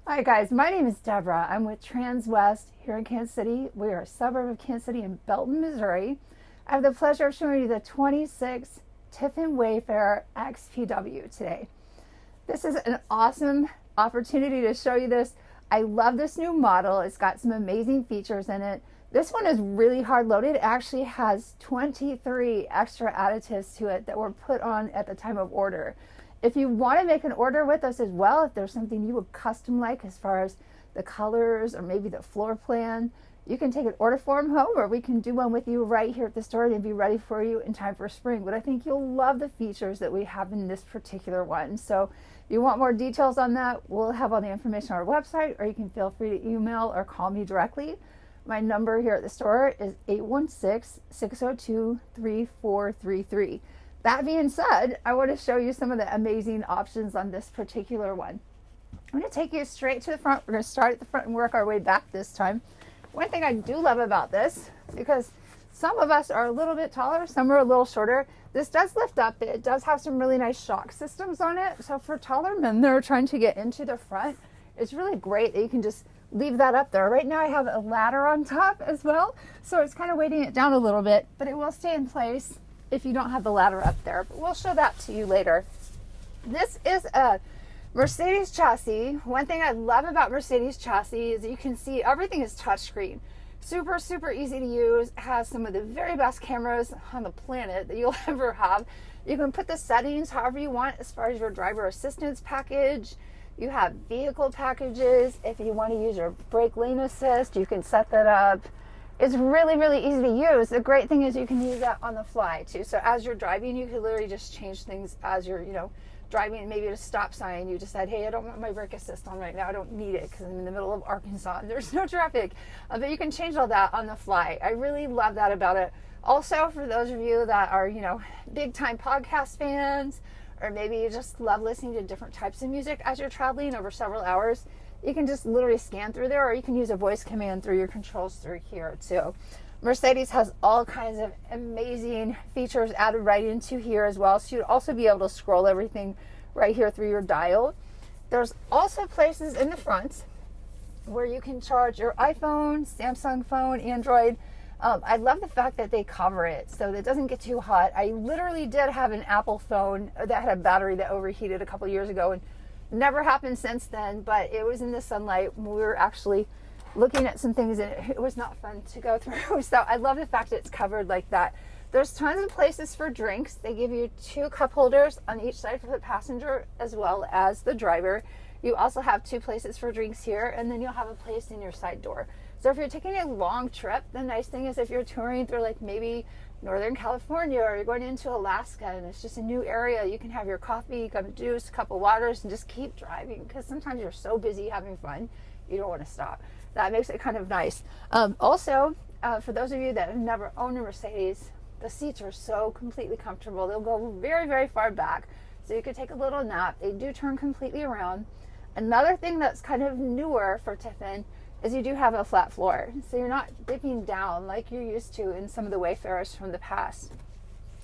Hi guys, my name is Deborah. I'm with Transwest here in Kansas City. We are a suburb of Kansas City in Belton, Missouri. I have the pleasure of showing you the 26 Tiffin Wayfarer XPW today. This is an awesome opportunity to show you this. I love this new model. It's got some amazing features in it. This one is really hard loaded. It actually has 23 extra additives to it that were put on at the time of order. If you want to make an order with us as well, if there's something you would custom like as far as the colors or maybe the floor plan, you can take an order form home, or we can do one with you right here at the store and be ready for you in time for spring. But I think you'll love the features that we have in this particular one. So if you want more details on that, we'll have all the information on our website, or you can feel free to email or call me directly. My number here at the store is 816-602-3433. That being said, I want to show you some of the amazing options on this particular one. I'm going to take you straight to the front. We're going to start at the front and work our way back this time. One thing I do love about this, because some of us are a little bit taller, some are a little shorter, this does lift up. It does have some really nice shock systems on it. So for taller men that are trying to get into the front, it's really great that you can just leave that up there. Right now I have a ladder on top as well, so it's kind of weighting it down a little bit, but it will stay in place if you don't have the ladder up there, but we'll show that to you later. This is a Mercedes chassis. One thing I love about Mercedes chassis is you can see everything is touchscreen. Super, super easy to use. It has some of the very best cameras on the planet that you'll ever have. You can put the settings however you want as far as your driver assistance package. You have vehicle packages. If you want to use your brake lane assist, you can set that up. It's really, really easy to use. The great thing is you can use that on the fly too. So as you're driving, you can literally just change things as you're, driving maybe at a stop sign. You decide, hey, I don't want my brake assist on right now. I don't need it because I'm in the middle of Arkansas and there's no traffic. But you can change all that on the fly. I really love that about it. Also, for those of you that are, big time podcast fans, or maybe you just love listening to different types of music as you're traveling over several hours, you can just literally scan through there, or you can use a voice command through your controls through here too. Mercedes has all kinds of amazing features added right into here as well. So you'd also be able to scroll everything right here through your dial. There's also places in the front where you can charge your iPhone, Samsung phone, Android. I love the fact that they cover it so that it doesn't get too hot. I literally did have an Apple phone that had a battery that overheated a couple years ago, and never happened since then, but it was in the sunlight when we were actually looking at some things, and it was not fun to go through. So I love the fact that it's covered like that. There's tons of places for drinks. They give you 2 cup holders on each side for the passenger as well as the driver. You also have 2 places for drinks here, and then you'll have a place in your side door. So if you're taking a long trip, the nice thing is if you're touring through like maybe Northern California, or you're going into Alaska and it's just a new area, you can have your coffee, cup of juice, a cup of waters, and just keep driving, because sometimes you're so busy having fun you don't want to stop. That makes it kind of nice. Also, for those of you that have never owned a Mercedes, the seats are so completely comfortable. They'll go very, very far back, so you could take a little nap. They do turn completely around. Another thing that's kind of newer for Tiffin is you do have a flat floor, so you're not dipping down like you're used to in some of the Wayfarers from the past.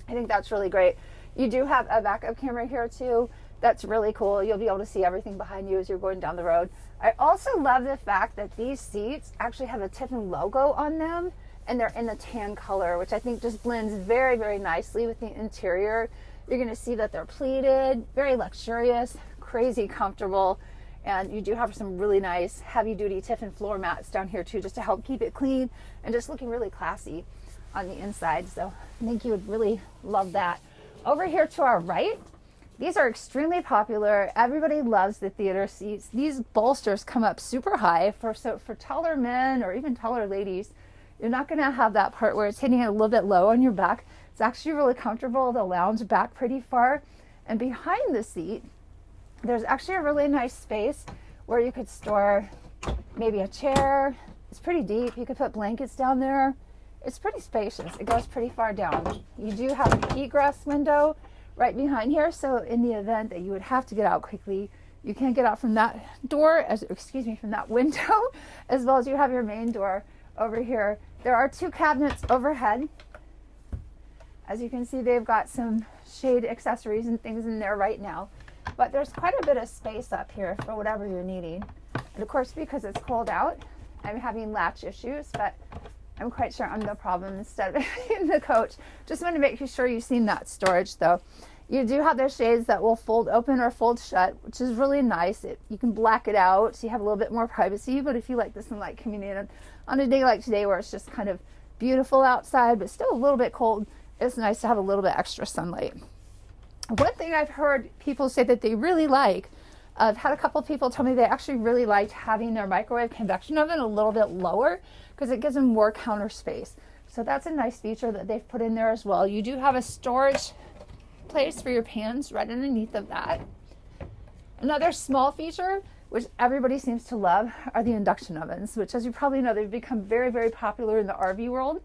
I think that's really great. You do have a backup camera here too. That's really cool. You'll be able to see everything behind you as you're going down the road. I also love the fact that these seats actually have a Tiffin logo on them, and they're in the tan color, which I think just blends very, very nicely with the interior. You're going to see that they're pleated, very luxurious, crazy comfortable. And you do have some really nice heavy-duty Tiffin floor mats down here too, just to help keep it clean and just looking really classy on the inside. So I think you would really love that. Over here to our right, these are extremely popular. Everybody loves the theater seats. These bolsters come up super high for taller men or even taller ladies. You're not going to have that part where it's hitting it a little bit low on your back. It's actually really comfortable. They'll lounge back pretty far. And behind the seat, there's actually a really nice space where you could store maybe a chair. It's pretty deep. You could put blankets down there. It's pretty spacious. It goes pretty far down. You do have an egress window right behind here, so in the event that you would have to get out quickly, you can get out from that door, from that window, as well as you have your main door over here. There are 2 cabinets overhead. As you can see, they've got some shade accessories and things in there right now. But there's quite a bit of space up here for whatever you're needing. And of course, because it's cold out, I'm having latch issues, but I'm quite sure I'm the problem instead of in the coach. Just want to make sure you've seen that storage though. You do have those shades that will fold open or fold shut, which is really nice. You can black it out so you have a little bit more privacy, but if you like the sunlight coming in on a day like today where it's just kind of beautiful outside, but still a little bit cold, it's nice to have a little bit extra sunlight. One thing I've heard people say that they really like, I've had a couple of people tell me they actually really liked having their microwave convection oven a little bit lower because it gives them more counter space. So that's a nice feature that they've put in there as well. You do have a storage place for your pans right underneath of that. Another small feature, which everybody seems to love, are the induction ovens, which, as you probably know, they've become very, very popular in the RV world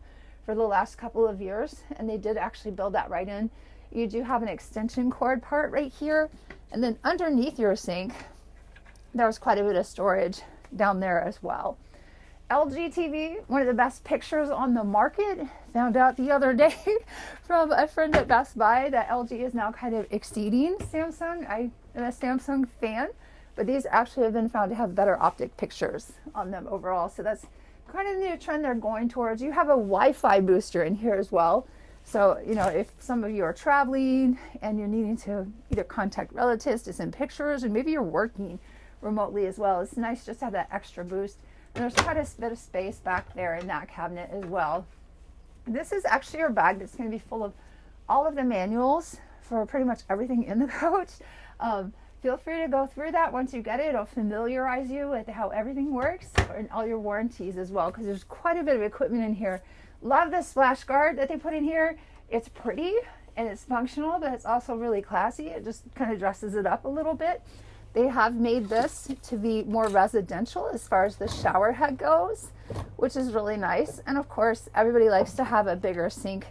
for the last couple of years, and they did actually build that right in. You do have an extension cord part right here, and then underneath your sink, there's quite a bit of storage down there as well. LG TV, one of the best pictures on the market. Found out the other day from a friend at Best Buy that LG is now kind of exceeding Samsung. I am a Samsung fan, but these actually have been found to have better optic pictures on them overall. So that's kind of the new trend they're going towards. You have a Wi-Fi booster in here as well. So, you know, if some of you are traveling and you're needing to either contact relatives to send pictures, and maybe you're working remotely as well, it's nice just to have that extra boost. And there's quite a bit of space back there in that cabinet as well. This is actually your bag that's going to be full of all of the manuals for pretty much everything in the coach. Feel free to go through that once you get it. It'll familiarize you with how everything works and all your warranties as well, because there's quite a bit of equipment in here. Love the splash guard that they put in here. It's pretty and it's functional, but it's also really classy. It just kind of dresses it up a little bit. They have made this to be more residential as far as the shower head goes, which is really nice. And of course, everybody likes to have a bigger sink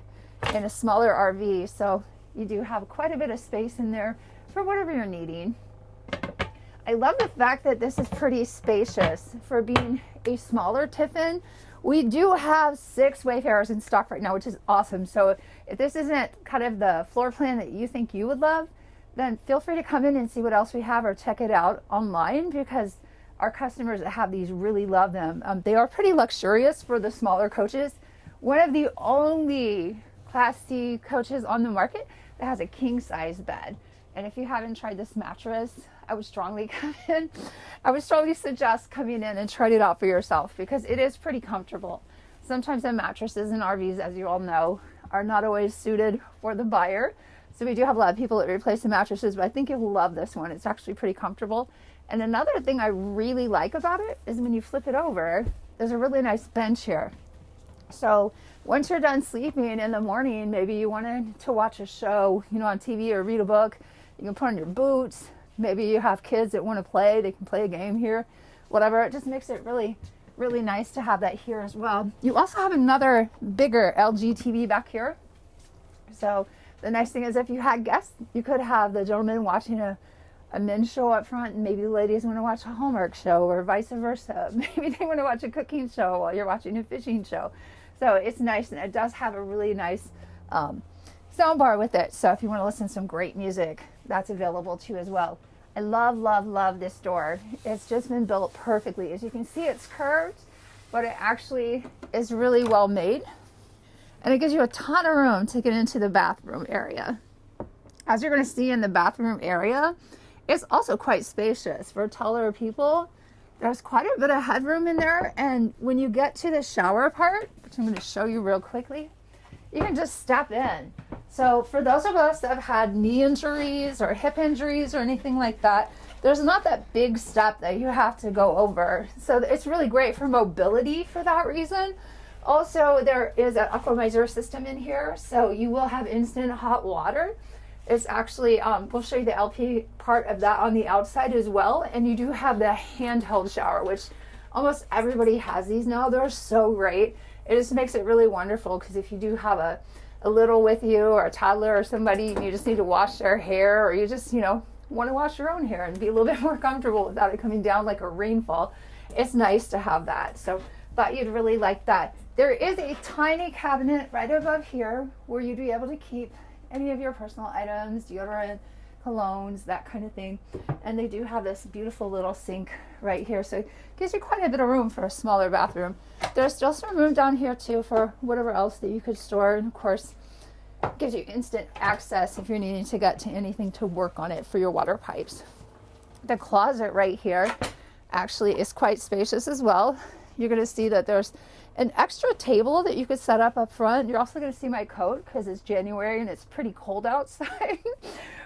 in a smaller RV, so you do have quite a bit of space in there for whatever you're needing. I love the fact that this is pretty spacious for being a smaller Tiffin. We do have 6 Wayfarers in stock right now, which is awesome. So if this isn't kind of the floor plan that you think you would love, then feel free to come in and see what else we have or check it out online, because our customers that have these really love them. They are pretty luxurious for the smaller coaches. One of the only Class C coaches on the market that has a king size bed. And if you haven't tried this mattress, I would strongly suggest coming in and try it out for yourself, because it is pretty comfortable. Sometimes the mattresses in RVs, as you all know, are not always suited for the buyer. So we do have a lot of people that replace the mattresses, but I think you'll love this one. It's actually pretty comfortable. And another thing I really like about it is when you flip it over, there's a really nice bench here. So once you're done sleeping in the morning, maybe you wanted to watch a show, you know, on TV or read a book, you can put on your boots. Maybe you have kids that want to play, they can play a game here, whatever. It just makes it really, really nice to have that here as well. You also have another bigger LG TV back here. So the nice thing is, if you had guests, you could have the gentleman watching a men's show up front, and maybe the ladies want to watch a Hallmark show, or vice versa. Maybe they want to watch a cooking show while you're watching a fishing show. So it's nice, and it does have a really nice sound bar with it. So if you want to listen to some great music, that's available too as well. I love, love, love this door. It's just been built perfectly. As you can see, it's curved, but it actually is really well made. And it gives you a ton of room to get into the bathroom area. As you're going to see in the bathroom area, it's also quite spacious for taller people. There's quite a bit of headroom in there. And when you get to the shower part, which I'm going to show you real quickly, you can just step in. So for those of us that have had knee injuries or hip injuries or anything like that, there's not that big step that you have to go over. So it's really great for mobility for that reason. Also, there is an aquamizer system in here, so you will have instant hot water. It's actually, we'll show you the LP part of that on the outside as well. And you do have the handheld shower, which almost everybody has these now. They're so great. It just makes it really wonderful, because if you do have a little with you, or a toddler or somebody, and you just need to wash their hair, or you just, you know, want to wash your own hair and be a little bit more comfortable without it coming down like a rainfall, it's nice to have that. So thought you'd really like that. There is a tiny cabinet right above here where you'd be able to keep any of your personal items, deodorant, colognes, that kind of thing. And they do have this beautiful little sink right here. So it gives you quite a bit of room for a smaller bathroom. There's still some room down here too for whatever else that you could store. And of course, it gives you instant access if you're needing to get to anything to work on it for your water pipes. The closet right here actually is quite spacious as well. You're going to see that there's an extra table that you could set up front. You're also going to see my coat because it's January and it's pretty cold outside.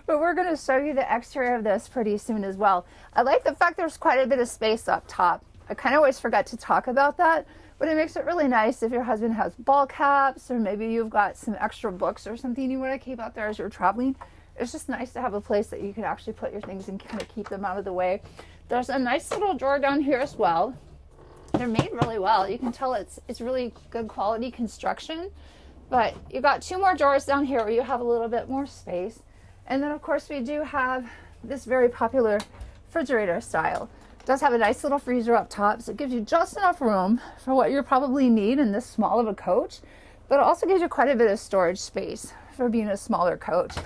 But we're going to show you the exterior of this pretty soon as well. I like the fact there's quite a bit of space up top. I kind of always forget to talk about that, but it makes it really nice if your husband has ball caps, or maybe you've got some extra books or something you want to keep out there as you're traveling. It's just nice to have a place that you can actually put your things and kind of keep them out of the way. There's a nice little drawer down here as well. They're made really well. You can tell it's really good quality construction. But you've got two more drawers down here where you have a little bit more space. And then, of course, we do have this very popular refrigerator style. It does have a nice little freezer up top, so it gives you just enough room for what you probably need in this small of a coach. But it also gives you quite a bit of storage space for being a smaller coach.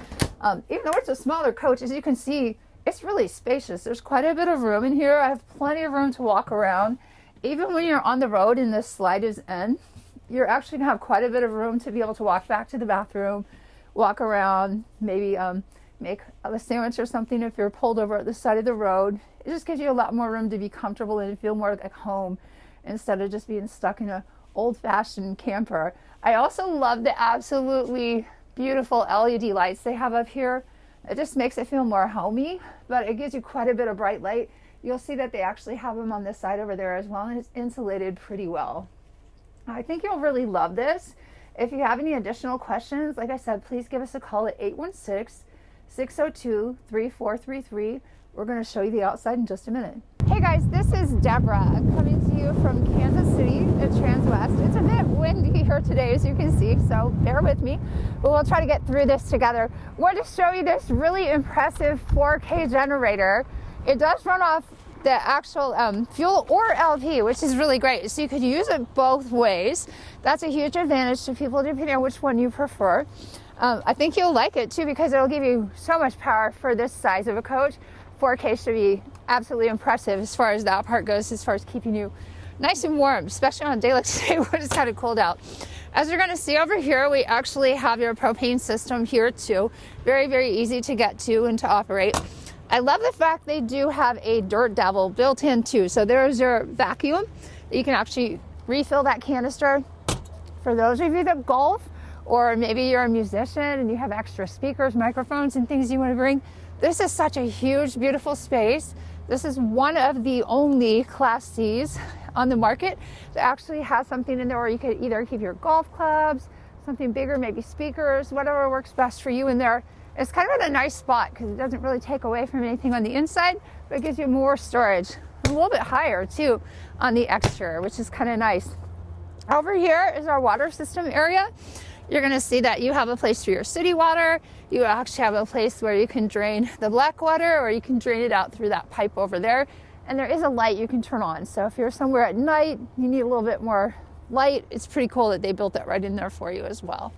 Even though it's a smaller coach, as you can see, it's really spacious. There's quite a bit of room in here. I have plenty of room to walk around. Even when you're on the road and this slide is in, you're actually going to have quite a bit of room to be able to walk back to the bathroom, walk around, maybe make a sandwich or something if you're pulled over at the side of the road. It just gives you a lot more room to be comfortable and feel more like home instead of just being stuck in an old-fashioned camper. I also love the absolutely beautiful LED lights they have up here. It just makes it feel more homey, but it gives you quite a bit of bright light. You'll see that they actually have them on this side over there as well, and it's insulated pretty well. I think you'll really love this. If you have any additional questions, like I said, please give us a call at 816-602-3433. We're going to show you the outside in just a minute. Hey guys, this is Deborah. I'm coming to you from Kansas City at Transwest. It's a bit windy here today, as you can see, so bear with me. But we'll try to get through this together. I want to show you this really impressive 4K generator. It does run off the actual fuel or LP, which is really great. So you could use it both ways. That's a huge advantage to people depending on which one you prefer. I think you'll like it too because it'll give you so much power for this size of a coach. 4K should be absolutely impressive as far as that part goes, as far as keeping you nice and warm, especially on a day like today when it's kind of cold out. As you're going to see over here, we actually have your propane system here too. Very, very easy to get to and to operate. I love the fact they do have a dirt devil built in too. So there's your vacuum. You can actually refill that canister. For those of you that golf, or maybe you're a musician and you have extra speakers, microphones, and things you want to bring, this is such a huge, beautiful space. This is one of the only Class C's on the market that actually has something in there where you could either keep your golf clubs, something bigger, maybe speakers, whatever works best for you in there. It's kind of in a nice spot because it doesn't really take away from anything on the inside, but it gives you more storage. A little bit higher too on the exterior, which is kind of nice. Over here is our water system area. You're going to see that you have a place for your city water. You actually have a place where you can drain the black water, or you can drain it out through that pipe over there. And there is a light you can turn on. So if you're somewhere at night, you need a little bit more light. It's pretty cool that they built that right in there for you as well.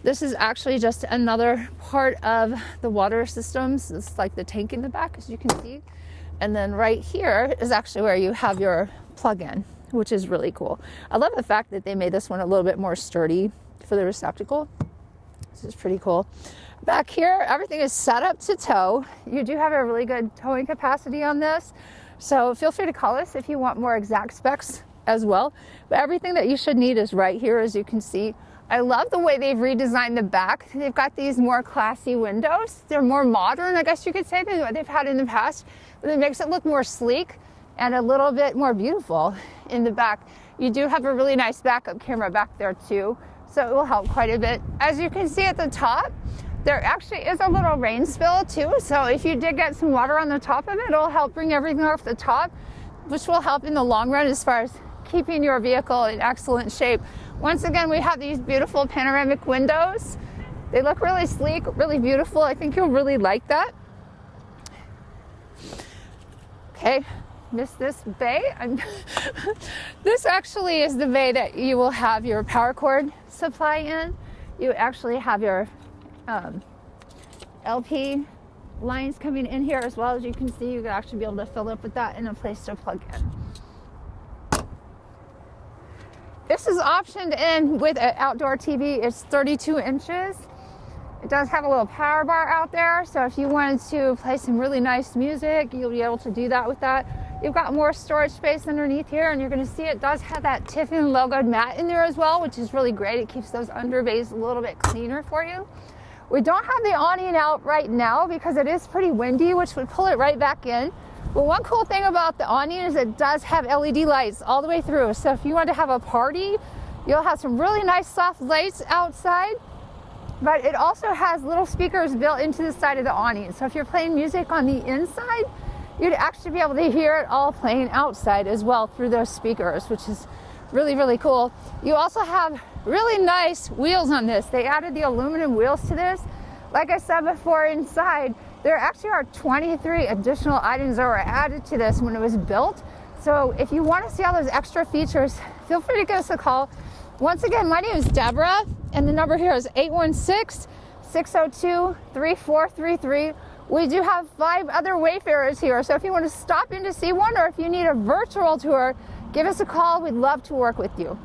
This is actually just another part of the water systems. It's like the tank in the back, as you can see. And then right here is actually where you have your plug-in, which is really cool. I love the fact that they made this one a little bit more sturdy for the receptacle. This is pretty cool. Back here, everything is set up to tow. You do have a really good towing capacity on this. So feel free to call us if you want more exact specs as well. But everything that you should need is right here, as you can see. I love the way they've redesigned the back. They've got these more classy windows. They're more modern, I guess you could say, than what they've had in the past. But it makes it look more sleek and a little bit more beautiful in the back. You do have a really nice backup camera back there too, so it will help quite a bit. As you can see at the top, there actually is a little rain spill too, so if you did get some water on the top of it, it'll help bring everything off the top, which will help in the long run as far as keeping your vehicle in excellent shape. Once again, we have these beautiful panoramic windows. They look really sleek, really beautiful. I think you'll really like that. Okay, missed this bay. This actually is the bay that you will have your power cord supply in. You actually have your LP lines coming in here as well. As you can see, you can actually be able to fill up with that and a place to plug in. This is optioned in with an outdoor TV. It's 32 inches. It does have a little power bar out there, so if you wanted to play some really nice music, you'll be able to do that with that. You've got more storage space underneath here, and you're going to see it does have that Tiffin logoed mat in there as well, which is really great. It keeps those underbays a little bit cleaner for you. We don't have the awning out right now because it is pretty windy, which would pull it right back in. But one cool thing about the awning is it does have LED lights all the way through. So if you want to have a party, you'll have some really nice soft lights outside. But it also has little speakers built into the side of the awning. So if you're playing music on the inside, you'd actually be able to hear it all playing outside as well through those speakers, which is really, really cool. You also have really nice wheels on this. They added the aluminum wheels to this. Like I said before, inside, there actually are 23 additional items that were added to this when it was built. So if you want to see all those extra features, feel free to give us a call. Once again, my name is Deborah, and the number here is 816-602-3433. We do have 5 other Wayfarers here, so if you want to stop in to see one, or if you need a virtual tour, give us a call. We'd love to work with you.